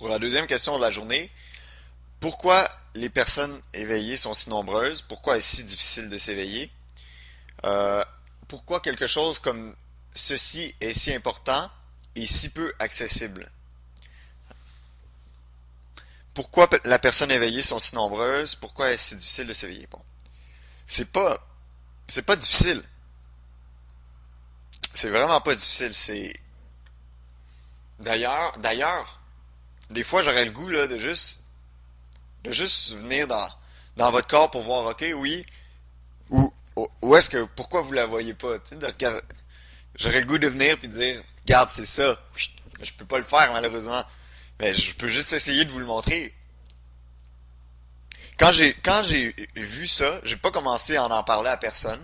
Pour la deuxième question de la journée, pourquoi les personnes éveillées sont si nombreuses? Pourquoi est-ce si difficile de s'éveiller? Euh, Pourquoi quelque chose comme ceci est si important et si peu accessible? Pourquoi la personne éveillée sont si nombreuses? Pourquoi est-ce si difficile de s'éveiller? Bon, c'est pas, c'est pas difficile. C'est vraiment pas difficile. D'ailleurs, des fois j'aurais le goût là de juste venir dans votre corps pour voir, ok, oui, ou est-ce que, pourquoi vous la voyez pas? Tu sais, j'aurais le goût de venir puis de dire, regarde, c'est ça. Mais je peux pas le faire malheureusement. Mais je peux juste essayer de vous le montrer. Quand j'ai vu ça, j'ai pas commencé à en parler à personne.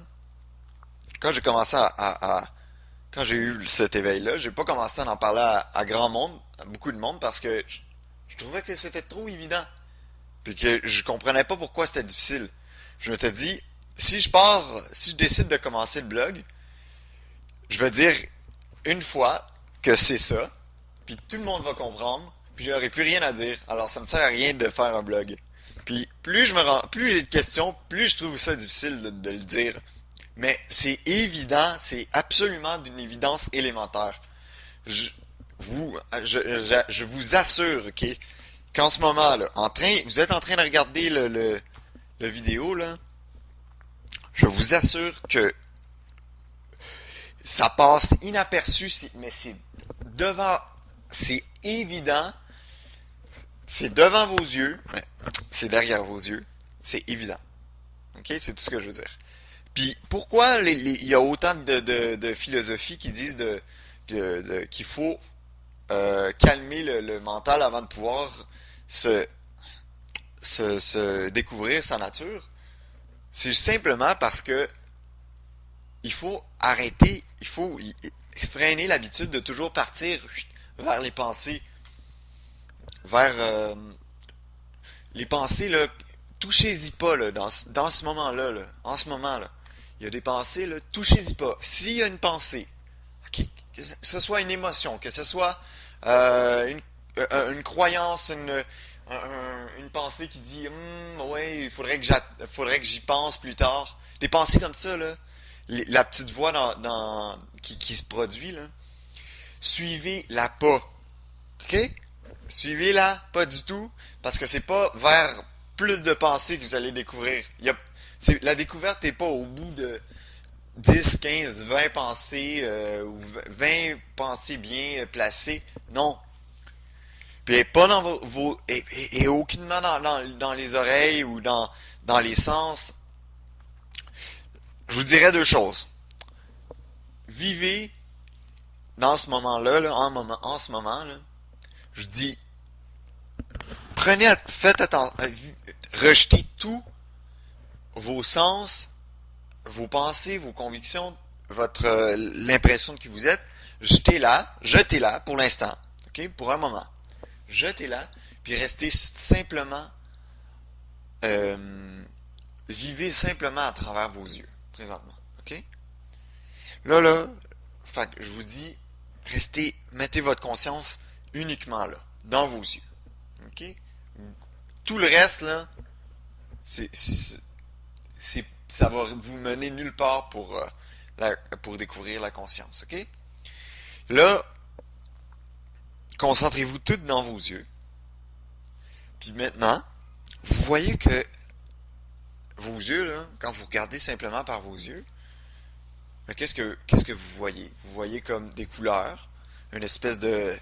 Quand j'ai commencé quand j'ai eu cet éveil-là, j'ai pas commencé à en parler à grand monde, à beaucoup de monde, parce que je trouvais que c'était trop évident. Puis que je comprenais pas pourquoi c'était difficile. Je m'étais dit, si je décide de commencer le blog, je vais dire une fois que c'est ça, puis tout le monde va comprendre, puis j'aurai plus rien à dire. Alors ça me sert à rien de faire un blog. Puis plus j'ai de questions, plus je trouve ça difficile de le dire. Mais c'est évident, c'est absolument d'une évidence élémentaire. Je je vous assure, ok, qu'en ce moment là, vous êtes en train de regarder le vidéo là, je vous assure que ça passe inaperçu, mais devant, c'est évident, c'est devant vos yeux, mais c'est derrière vos yeux, c'est évident. Ok, c'est tout ce que je veux dire. Puis pourquoi il y a autant de philosophies qui disent qu'il faut calmer le mental avant de pouvoir se, se découvrir sa nature? C'est simplement parce que il faut arrêter, il faut freiner l'habitude de toujours partir vers les pensées, vers les pensées, là, touchez-y pas là, dans ce moment-là, là, en ce moment là. Il y a des pensées, là, touchez-y pas. S'il y a une pensée, que ce soit une émotion, que ce soit une croyance, une pensée qui dit ouais, faudrait que j'y pense plus tard. Des pensées comme ça, là, la petite voix qui se produit, là, suivez-la pas. OK? Suivez-la pas du tout, parce que c'est pas vers plus de pensées que vous allez découvrir. La découverte n'est pas au bout de 10, 15, 20 pensées ou 20 pensées bien placées. Non. Puis pas dans et aucunement dans les oreilles ou dans les sens. Je vous dirais deux choses. Vivez dans ce moment-là, là, en ce moment, là, je dis, faites attention, rejetez tous vos sens, vos pensées, vos convictions, l'impression de qui vous êtes, jetez-la pour l'instant, ok, pour un moment, jetez-la, puis restez simplement, euh, vivez simplement à travers vos yeux présentement, ok. Là, fait que je vous dis, mettez votre conscience uniquement là, dans vos yeux, ok. Tout le reste là, c'est ça va vous mener nulle part pour découvrir la conscience, ok? Là, concentrez-vous tout dans vos yeux. Puis maintenant, vous voyez que vos yeux, là, quand vous regardez simplement par vos yeux, qu'est-ce que vous voyez? Vous voyez comme des couleurs, une espèce de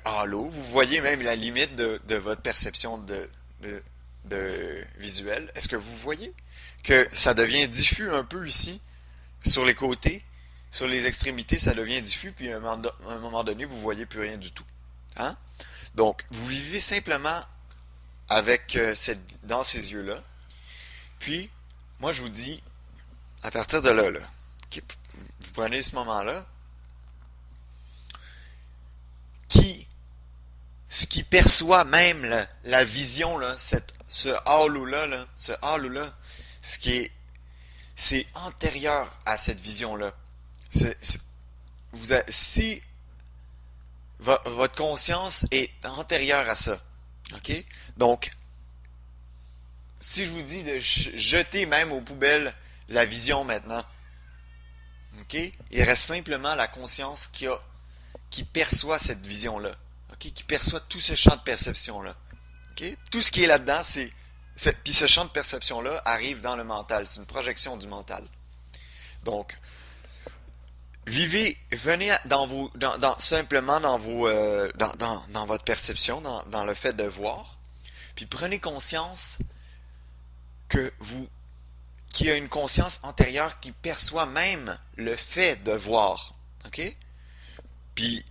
halo. Vous voyez même la limite de votre perception de visuel. Est-ce que vous voyez que ça devient diffus un peu ici, sur les côtés, sur les extrémités, ça devient diffus, puis à un moment donné, vous voyez plus rien du tout. Hein? Donc, vous vivez simplement avec dans ces yeux-là. Puis, moi, je vous dis, à partir de là, vous prenez ce moment-là, qui, ce qui perçoit même la vision, là, ce halo-là, ce halo-là, ce qui est, c'est antérieur à cette vision-là. Si Votre conscience est antérieure à ça. OK? Donc, si je vous dis de jeter même aux poubelles la vision maintenant, OK? Il reste simplement la conscience qui perçoit cette vision-là. OK? Qui perçoit tout ce champ de perception-là. OK? Tout ce qui est là-dedans, puis ce champ de perception-là arrive dans le mental. C'est une projection du mental. Donc, venez simplement dans dans votre perception, dans le fait de voir, puis prenez conscience que vous, qu'il y a une conscience antérieure qui perçoit même le fait de voir, ok? Puis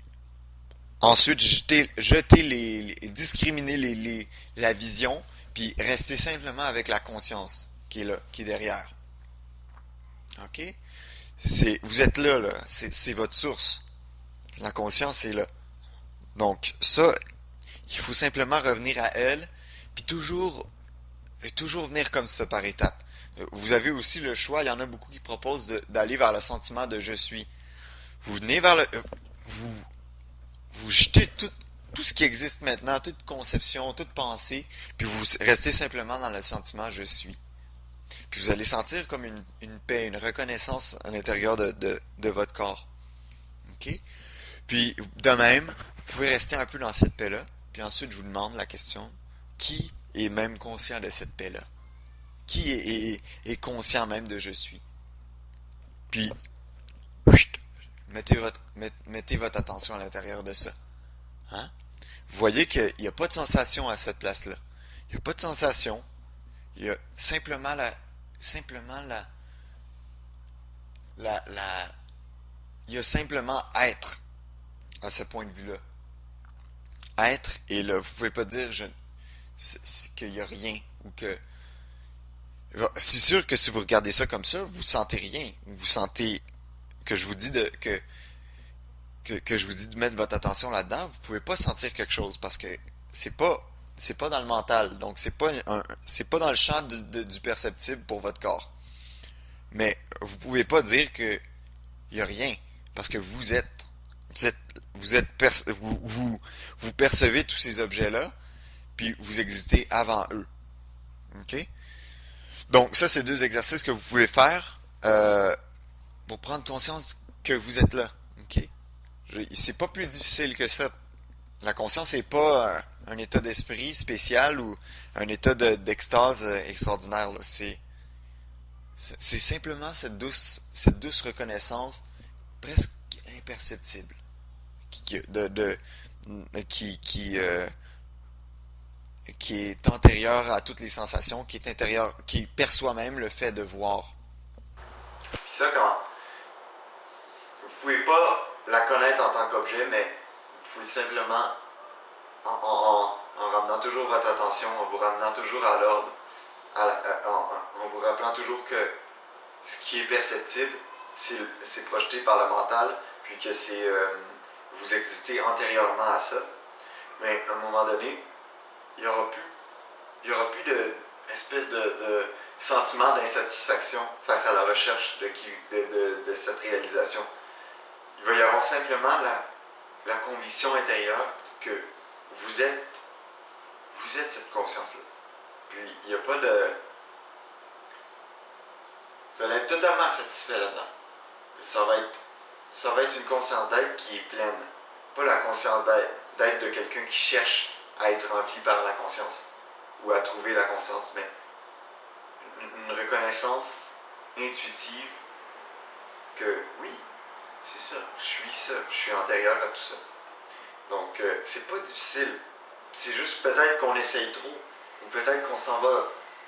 ensuite discriminer la vision, puis rester simplement avec la conscience qui est là, qui est derrière, ok? Vous êtes là, c'est votre source. La conscience est là. Donc ça, il faut simplement revenir à elle, puis toujours venir comme ça par étapes. Vous avez aussi le choix, il y en a beaucoup qui proposent d'aller vers le sentiment de je suis. Vous venez vers vous, vous jetez tout ce qui existe maintenant, toute conception, toute pensée, puis vous restez simplement dans le sentiment je suis. Puis vous allez sentir comme une paix, une reconnaissance à l'intérieur de votre corps. OK? Puis, de même, vous pouvez rester un peu dans cette paix-là. Puis ensuite, je vous demande la question, qui est même conscient de cette paix-là? Qui est conscient même de je suis? Puis, mettez votre attention à l'intérieur de ça. Hein? Vous voyez qu'il n'y a pas de sensation à cette place-là. Il n'y a pas de sensation. Il y a simplement il y a simplement être à ce point de vue-là. Être et là, vous pouvez pas dire qu'il n'y a rien ou que c'est sûr que si vous regardez ça comme ça, vous sentez rien. Vous sentez que je vous dis que je vous dis de mettre votre attention là-dedans, vous pouvez pas sentir quelque chose parce que c'est pas dans le mental, donc c'est pas dans le champ du perceptible pour votre corps. Mais vous pouvez pas dire que y a rien parce que vous percevez tous ces objets-là puis vous existez avant eux. OK? Donc ça c'est deux exercices que vous pouvez faire pour prendre conscience que vous êtes là. OK? C'est pas plus difficile que ça. La conscience n'est pas un état d'esprit spécial ou un état d'extase extraordinaire. C'est simplement cette douce reconnaissance presque imperceptible qui, qui est antérieure à toutes les sensations, qui perçoit même le fait de voir. Puis ça, quand vous pouvez pas la connaître en tant qu'objet, mais vous pouvez simplement en ramenant toujours votre attention, en vous ramenant toujours à l'ordre, en vous rappelant toujours que ce qui est perceptible, c'est projeté par le mental, puis que vous existez antérieurement à ça. Mais à un moment donné, il y aura plus espèce de sentiment d'insatisfaction face à la recherche de cette réalisation. Il va y avoir simplement la conviction intérieure que vous êtes cette conscience-là. Puis il n'y a pas de... Vous allez être totalement satisfait là-dedans. Ça va être une conscience d'être qui est pleine. Pas la conscience d'être de quelqu'un qui cherche à être rempli par la conscience ou à trouver la conscience, mais une reconnaissance intuitive que oui, c'est ça, je suis antérieur à tout ça. Donc c'est pas difficile. C'est juste peut-être qu'on essaye trop, ou peut-être qu'on s'en va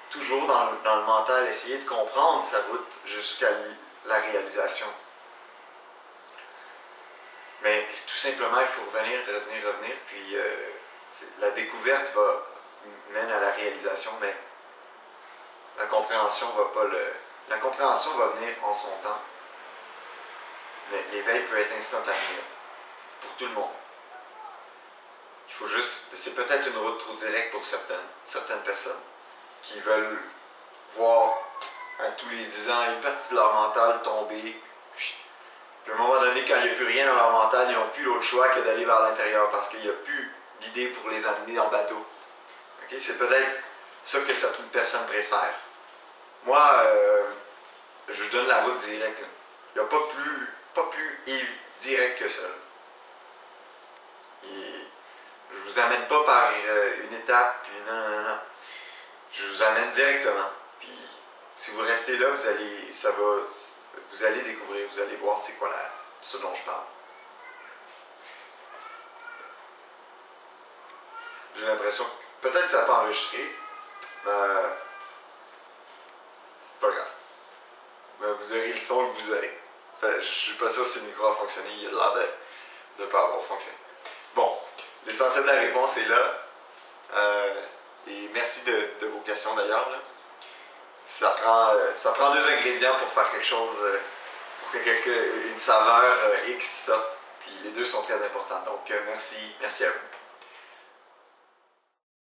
toujours dans le mental, essayer de comprendre sa route jusqu'à la réalisation. Mais tout simplement, il faut revenir, puis la découverte mène à la réalisation, mais la compréhension va venir en son temps. Mais l'éveil peut être instantané pour tout le monde. Il faut juste, c'est peut-être une route trop directe pour certaines personnes qui veulent voir à tous les 10 ans une partie de leur mental tomber, Puis à un moment donné, quand il n'y a plus rien dans leur mental, ils n'ont plus l'autre choix que d'aller vers l'intérieur parce qu'il n'y a plus d'idée pour les amener dans le bateau. Okay? C'est peut-être ça que certaines personnes préfèrent. Moi, je vous donne la route directe. Il n'y a pas plus direct que ça. Et je vous amène pas par une étape, puis non. Je vous amène directement. Puis si vous restez là, vous allez découvrir, vous allez voir c'est quoi ce dont je parle. J'ai l'impression que peut-être que ça n'a pas enregistré. Pas grave. Mais vous aurez le son que vous aurez. Je suis pas sûr si le micro a fonctionné. Il a l'air de ne pas avoir fonctionné. Bon, l'essentiel de la réponse est là. Et merci de vos questions d'ailleurs. Ça prend deux ingrédients pour faire quelque chose, pour que une saveur X sorte. Puis les deux sont très importants. Donc merci à vous.